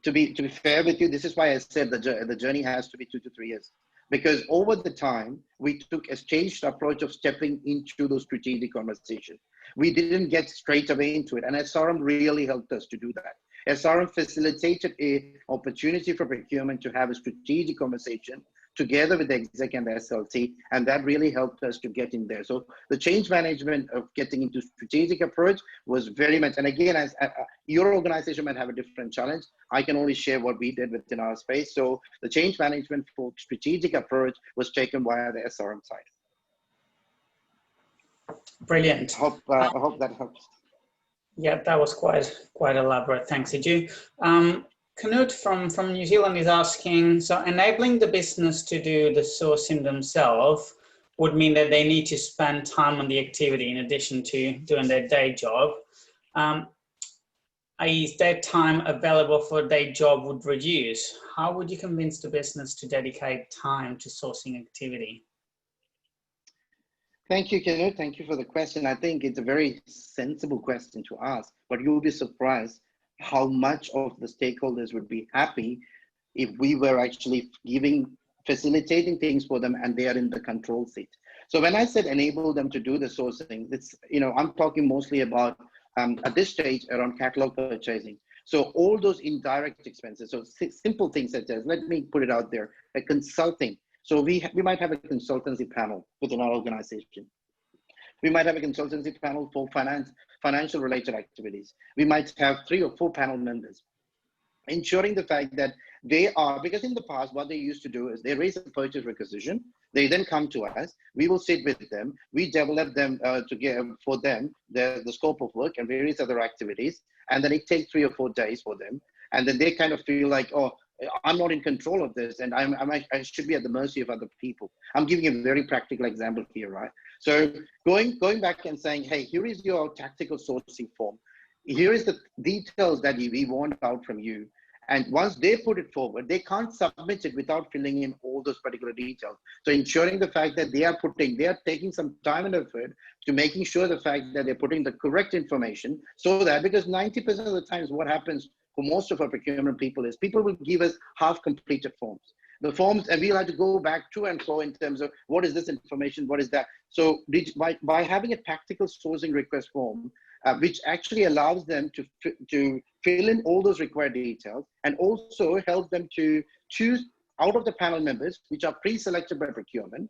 To be fair with you, this is why I said the journey has to be 2 to 3 years. Because over the time, we took a staged approach of stepping into those strategic conversations. We didn't get straight away into it. And SRM really helped us to do that. SRM facilitated an opportunity for procurement to have a strategic conversation together with the exec and the SLT, and that really helped us to get in there. So the change management of getting into strategic approach was very much, and again, as your organization might have a different challenge, I can only share what we did within our space. So the change management for strategic approach was taken via the SRM side. Brilliant. I hope that helps. Yeah, that was quite elaborate. Thanks, Siju. Knut from New Zealand is asking, so enabling the business to do the sourcing themselves would mean that they need to spend time on the activity in addition to doing their day job. Is that time available for a day job would reduce? How would you convince the business to dedicate time to sourcing activity? Thank you, Knut. Thank you for the question. I think it's a very sensible question to ask, but you'll be surprised how much of the stakeholders would be happy if we were actually facilitating things for them and they are in the control seat. So when I said enable them to do the sourcing, it's, I'm talking mostly about at this stage around catalog purchasing. So all those indirect expenses, so simple things such as, let me put it out there, a consulting. So we might have a consultancy panel within our organization. We might have a consultancy panel for financial related activities. We might have 3 or 4 panel members, ensuring the fact that they are, because in the past, what they used to do is they raise a purchase requisition. They then come to us. We will sit with them. We develop them for them the scope of work and various other activities. And then it takes 3 or 4 days for them. And then they kind of feel like, oh, I'm not in control of this, and I should be at the mercy of other people. I'm giving a very practical example here, right? So going back and saying, hey, here is your tactical sourcing form. Here is the details that we want out from you. And once they put it forward, they can't submit it without filling in all those particular details. So ensuring the fact that they are taking some time and effort to making sure the fact that they're putting the correct information, so that, because 90% of the times what happens for most of our procurement people is people will give us half completed forms. The forms, and we'll have to go back to and fro in terms of what is this information, what is that. So by having a tactical sourcing request form, which actually allows them to fill in all those required details, and also help them to choose out of the panel members, which are pre-selected by procurement,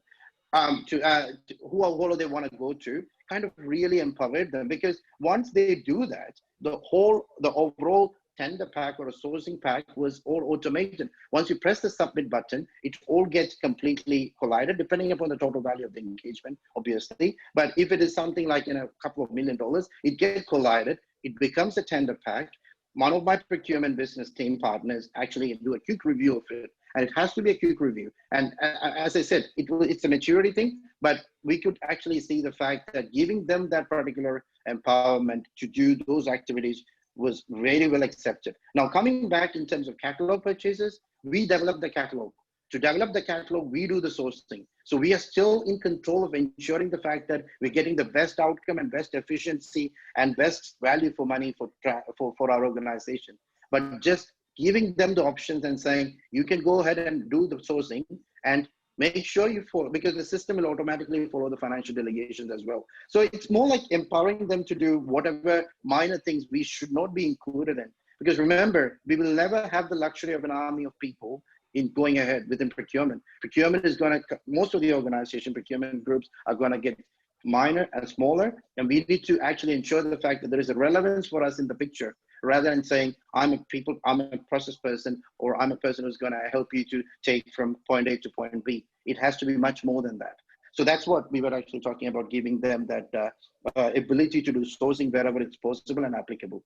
who they want to go to, kind of really empower them. Because once they do that, the overall tender pack or a sourcing pack was all automated. Once you press the submit button, it all gets completely collided, depending upon the total value of the engagement, obviously. But if it is something like a couple of $1 million, it gets collided, it becomes a tender pack. One of my procurement business team partners actually do a quick review of it, and it has to be a quick review. And as I said, it's a maturity thing, but we could actually see the fact that giving them that particular empowerment to do those activities was very well accepted. Now, coming back in terms of catalog purchases, we develop the catalog. To develop the catalog, we do the sourcing. So we are still in control of ensuring the fact that we're getting the best outcome and best efficiency and best value for money for our organization. But just giving them the options and saying, you can go ahead and do the sourcing and make sure you follow, because the system will automatically follow the financial delegations as well. So it's more like empowering them to do whatever minor things we should not be included in. Because remember, we will never have the luxury of an army of people in going ahead within procurement. Procurement is going to, most of the organization procurement groups are going to get minor and smaller, and we need to actually ensure the fact that there is a relevance for us in the picture, rather than saying, I'm a process person, or I'm a person who's going to help you to take from point A to point B. It has to be much more than that. So that's what we were actually talking about, giving them that ability to do sourcing wherever it's possible and applicable.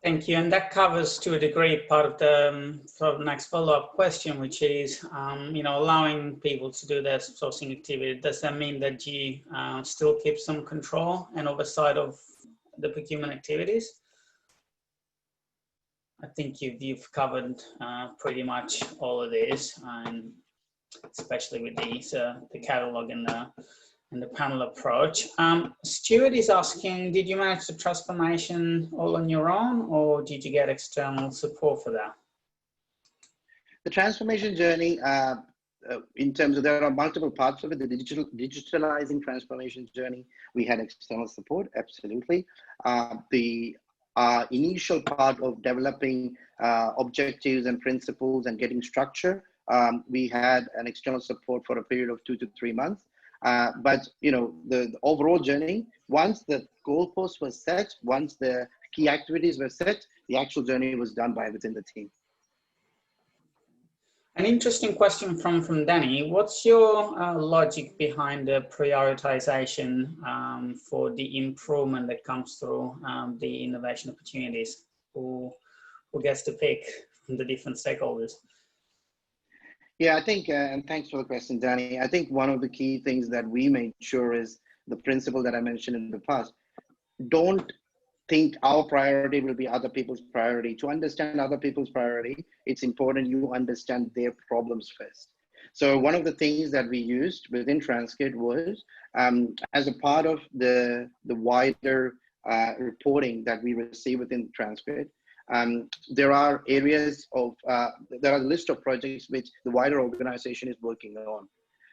Thank you. And that covers, to a degree, part of the sort of next follow-up question, which is, allowing people to do their sourcing activity. Does that mean that you still keep some control and oversight of the procurement activities? I think you've covered pretty much all of this, and especially with the catalog and the panel approach. Stuart is asking, did you manage the transformation all on your own, or did you get external support for that? The transformation journey, in terms of, there are multiple parts of it. The digitalizing transformation journey, we had external support, absolutely. The initial part of developing objectives and principles and getting structure, we had an external support for a period of 2 to 3 months. But the overall journey, once the goalpost was set, once the key activities were set, the actual journey was done by within the team. An interesting question from Danny. What's your logic behind the prioritization for the improvement that comes through the innovation opportunities? Who gets to pick from the different stakeholders? Yeah, I think, and thanks for the question, Danny. I think one of the key things that we made sure is the principle that I mentioned in the past. Don't think our priority will be other people's priority. To understand other people's priority, it's important you understand their problems first. So one of the things that we used within TransGrid was, as a part of the wider reporting that we receive within TransGrid, there are areas of, there are a list of projects which the wider organization is working on.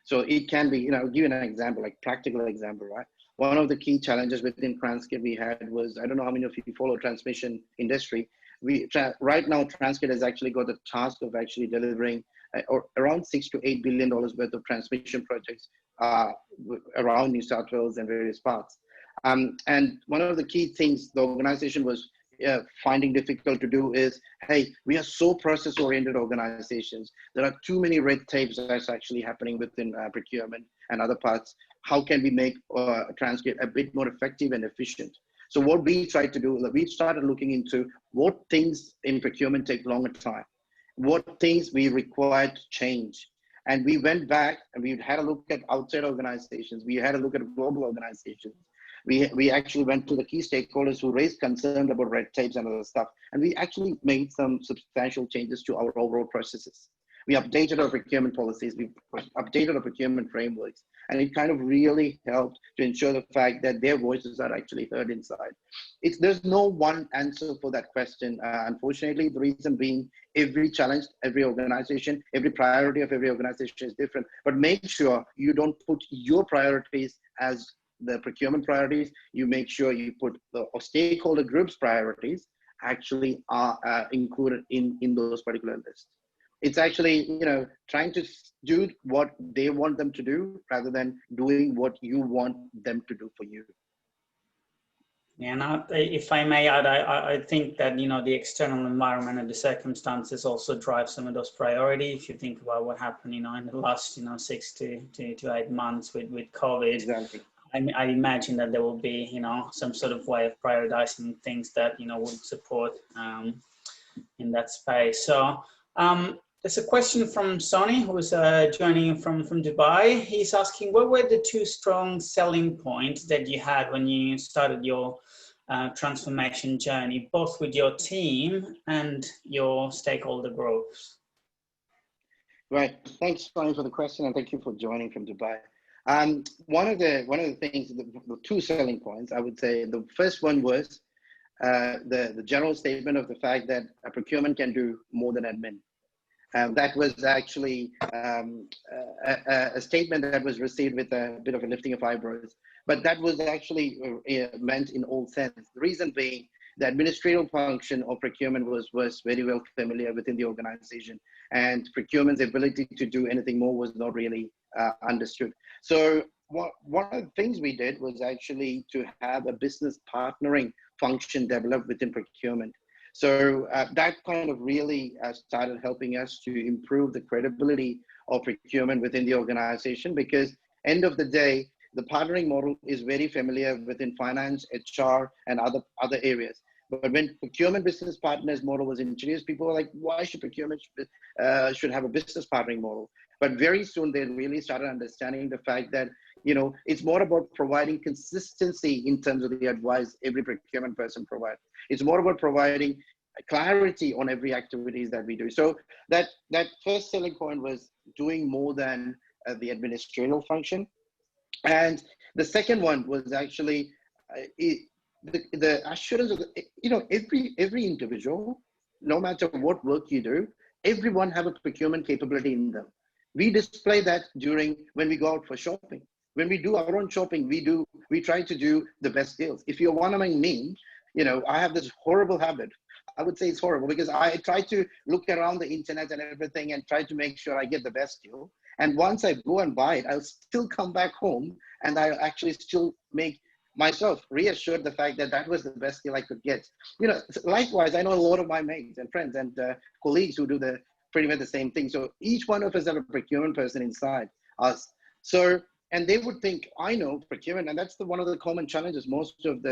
So it can be, I'll give you an example, like practical example, right? One of the key challenges within TransGrid we had was, I don't know how many of you follow transmission industry. Right now, TransGrid has actually got the task of actually delivering around $6 to $8 billion worth of transmission projects around New South Wales and various parts. And one of the key things the organization was finding difficult to do is, hey, we are so process-oriented organizations. There are too many red tapes that's actually happening within procurement and other parts. How can we make TransGrid a bit more effective and efficient? So what we tried to do, we started looking into what things in procurement take longer time, what things we require to change. And we went back and we had a look at outside organizations. We had a look at global organizations. We actually went to the key stakeholders who raised concerns about red tapes and other stuff. And we actually made some substantial changes to our overall processes. We updated our procurement policies, we updated our procurement frameworks, and it kind of really helped to ensure the fact that their voices are actually heard inside. There's no one answer for that question. Unfortunately, the reason being every challenge, every organization, every priority of every organization is different, but make sure you don't put your priorities as the procurement priorities. You make sure you put the stakeholder groups priorities actually are included in those particular lists. It's actually, trying to do what they want them to do rather than doing what you want them to do for you. Yeah, and if I may add, I think that, the external environment and the circumstances also drive some of those priorities. If you think about what happened, in the last, 6 to 8 months with COVID. Exactly. I imagine that there will be, some sort of way of prioritizing things that, would support in that space. So there's a question from Sonny, who's joining from Dubai. He's asking, what were the 2 strong selling points that you had when you started your transformation journey, both with your team and your stakeholder groups? Right. Thanks, Sonny, for the question, and thank you for joining from Dubai. One of the things, the 2 selling points, I would say, the first one was the general statement of the fact that a procurement can do more than admin. That was actually a statement that was received with a bit of a lifting of eyebrows, but that was actually meant in all sense. The reason being, the administrative function of procurement was very well familiar within the organization, and procurement's ability to do anything more was not really understood. So one of the things we did was actually to have a business partnering function developed within procurement. So that kind of really started helping us to improve the credibility of procurement within the organization, because end of the day, the partnering model is very familiar within finance, HR, and other areas. But when procurement business partners model was introduced, people were like, why should procurement should have a business partnering model? But very soon they really started understanding the fact that, it's more about providing consistency in terms of the advice every procurement person provides. It's more about providing clarity on every activities that we do. So that first selling point was doing more than the administrative function. And the second one was actually the assurance of, every individual, no matter what work you do, everyone have a procurement capability in them. We display that when we go out for shopping. When we do our own shopping, we try to do the best deals. If you're one among me, I have this horrible habit. I would say it's horrible, because I try to look around the internet and everything and try to make sure I get the best deal. And once I go and buy it, I'll still come back home and I'll actually still make myself reassured the fact that that was the best deal I could get. You know, likewise, I know a lot of my mates and friends and colleagues who do pretty much the same thing. So each one of us have a procurement person inside us. So, and they would think, I know procurement, and that's one of the common challenges most of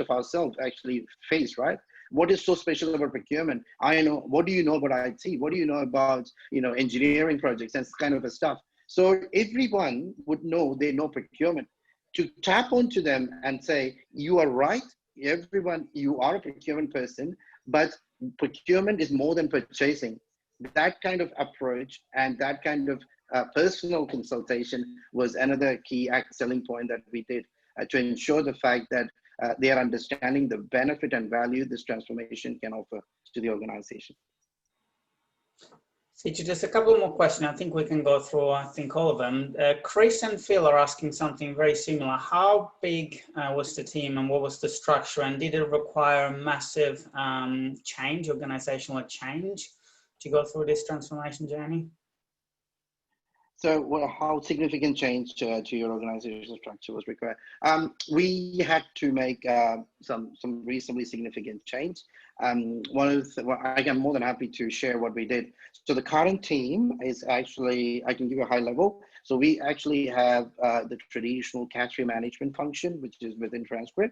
ourselves actually face, right? What is so special about procurement? I know. What do you know about IT? What do you know about, you know, engineering projects and kind of stuff? So everyone would know they know procurement. To tap onto them and say, you are right, everyone, you are a procurement person, but procurement is more than purchasing. That kind of approach and that kind of personal consultation was another key selling point that we did to ensure the fact that they are understanding the benefit and value this transformation can offer to the organization. Siju, just a couple more questions. I think we can go through, I think, all of them. Chris and Phil are asking something very similar. How big was the team and what was the structure? And did it require a massive change, organizational change, to go through this transformation journey? So, well, how significant change to your organizational structure was required? We had to make some reasonably significant change. One of the, well, I'm more than happy to share what we did. So the current team is actually, I can give you a high level. So we actually have the traditional category management function, which is within TransGrid.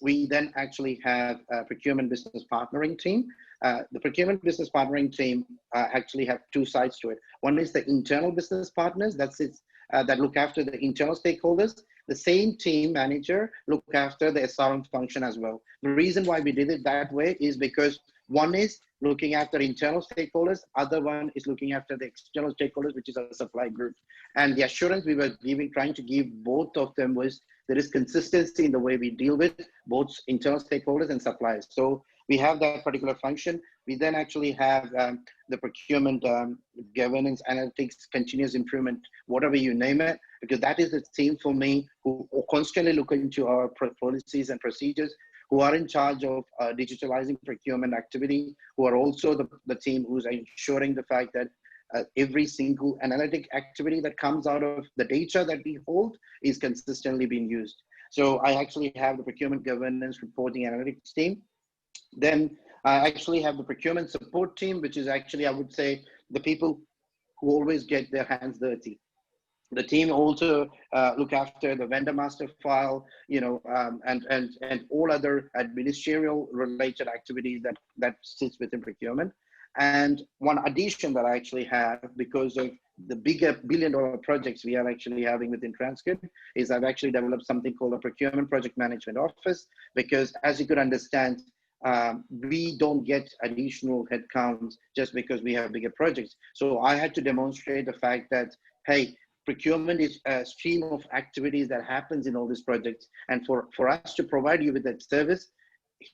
We then actually have a procurement business partnering team. The procurement business partnering team actually have two sides to it. One is the internal business partners, that look after the internal stakeholders. The same team manager look after the SRM function as well. The reason why we did it that way is because one is looking after internal stakeholders, other one is looking after the external stakeholders, which is our supply group. And the assurance we were trying to give both of them was there is consistency in the way we deal with both internal stakeholders and suppliers. So we have that particular function. We then actually have the procurement governance, analytics, continuous improvement, whatever you name it, because that is the team for me who constantly look into our policies and procedures, who are in charge of digitalizing procurement activity, who are also the team who's ensuring the fact that every single analytic activity that comes out of the data that we hold is consistently being used. So I actually have the procurement governance reporting analytics team. Then I actually have the procurement support team, which is actually, I would say, the people who always get their hands dirty. The team also look after the vendor master file, you know, and all other administrative related activities that sits within procurement. And one addition that I actually have, because of the bigger billion-dollar projects we are actually having within TransGrid, is I've actually developed something called a Procurement Project Management Office, because as you could understand, we don't get additional headcounts just because we have bigger projects. So I had to demonstrate the fact that, hey, procurement is a stream of activities that happens in all these projects. And for us to provide you with that service,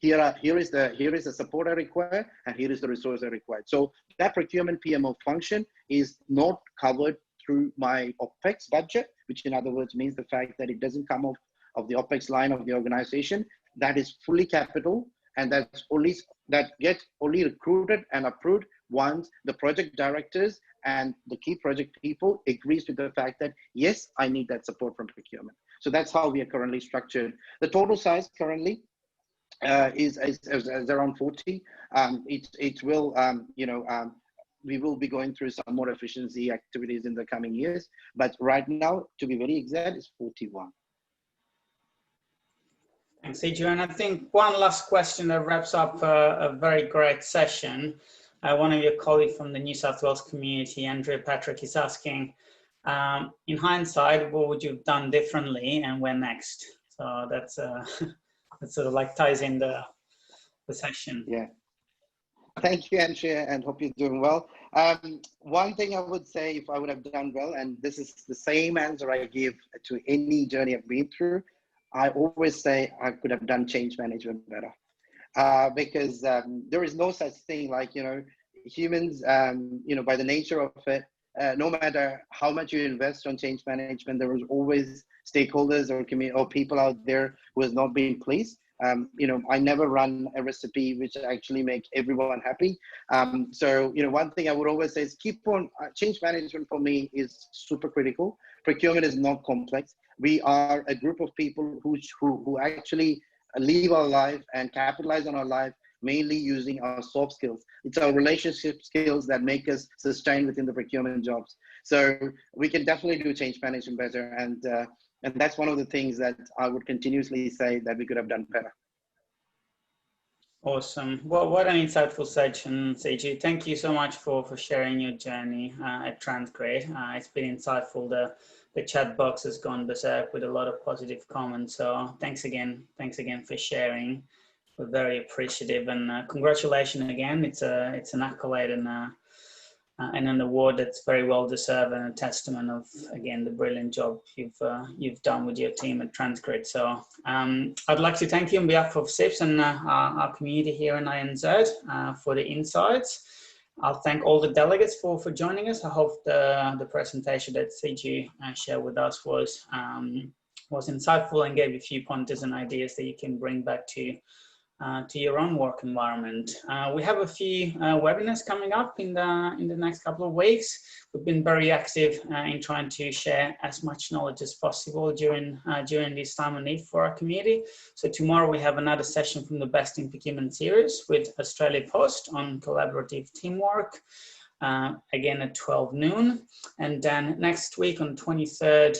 here is the support I require, and here is the resource I require. So that procurement PMO function is not covered through my OPEX budget, which in other words means the fact that it doesn't come off of the OPEX line of the organization. That is fully capital, and that gets only recruited and approved once the project directors and the key project people agrees with the fact that, yes, I need that support from procurement. So that's how we are currently structured. The total size currently is around 40. It will, we will be going through some more efficiency activities in the coming years, but right now, to be very exact, it's 41. Thanks, Siju. And I think one last question that wraps up a very great session. One of your colleagues from the New South Wales community, Andrea Patrick, is asking, in hindsight, what would you have done differently and where next? So that's that sort of like ties in the session. Yeah. Thank you, Andrea, and hope you're doing well. One thing I would say, if I would have done well, and this is the same answer I give to any journey I've been through, I always say I could have done change management better. Because there is no such thing like, humans, by the nature of it, no matter how much you invest on change management, there is always stakeholders or community or people out there who has not been pleased. You know, I never run a recipe which actually make everyone happy. So, you know, one thing I would always say is keep on, change management for me is super critical. Procurement is not complex. We are a group of people who actually live our life and capitalize on our life, mainly using our soft skills. It's our relationship skills that make us sustain within the procurement jobs. So we can definitely do change management better. And that's one of the things that I would continuously say that we could have done better. Awesome. Well, what an insightful section, Siju. Thank you so much for sharing your journey at TransGrid. It's been insightful. The chat box has gone berserk with a lot of positive comments. So thanks again for sharing. We're very appreciative, and congratulations again. It's an accolade and an award that's very well deserved, and a testament of, again, the brilliant job you've done with your team at TransGrid. So I'd like to thank you on behalf of CIPS and our community here in ANZ for the insights. I'll thank all the delegates for joining us. I hope the presentation that Siju shared with us was insightful and gave you a few pointers and ideas that you can bring back to your own work environment. We have a few webinars coming up in the next couple of weeks. We've been very active in trying to share as much knowledge as possible during this time of need for our community. So tomorrow we have another session from the Best in Procurement series with Australia Post on collaborative teamwork, again at 12 noon. And then next week on 23rd,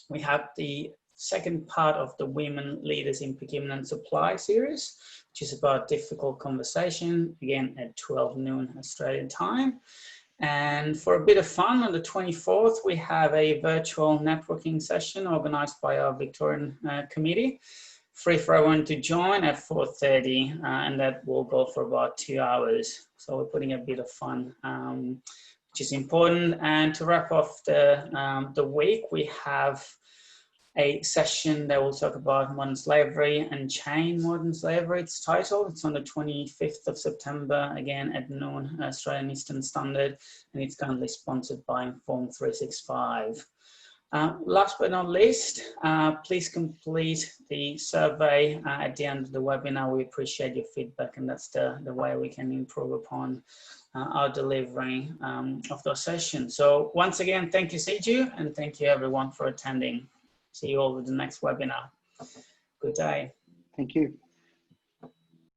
we have the second part of the Women Leaders in Procurement and Supply series, which is about difficult conversation, again at 12 noon Australian time. And for a bit of fun, on the 24th, we have a virtual networking session organised by our Victorian committee, free for everyone to join at 4:30, and that will go for about 2 hours. So we're putting a bit of fun, which is important. And to wrap off the week, we have a session that will talk about modern slavery and chain modern slavery. It's titled. It's on the 25th of September, again at noon Australian Eastern Standard, and it's currently sponsored by Inform 365. Last but not least, please complete the survey at the end of the webinar. We appreciate your feedback, and that's the way we can improve upon our delivery of those sessions. So once again, thank you, Siju, and thank you everyone for attending. See you all with the next webinar. Good day. Thank you.